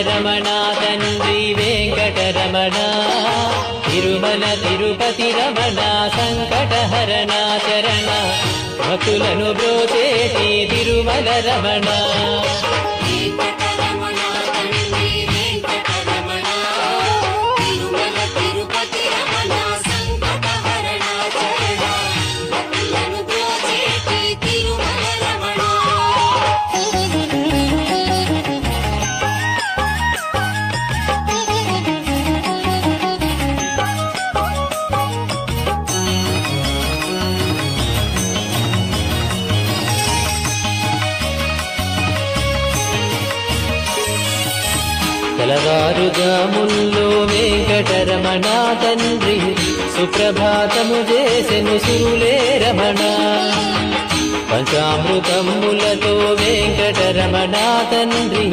రమణ తండ్రి వెంకటరమణ తిరుమల తిరుపతి రమణ సంకటహరణ చరణ భక్తులను బ్రోచేటి తిరుమల రమణ తెల్లవారుజాముల్లో వెంకటరమణ తండ్రి సుప్రభాతము చేసెను సురులే రమణ పంచామృతములతో వెంకటరమణ తండ్రి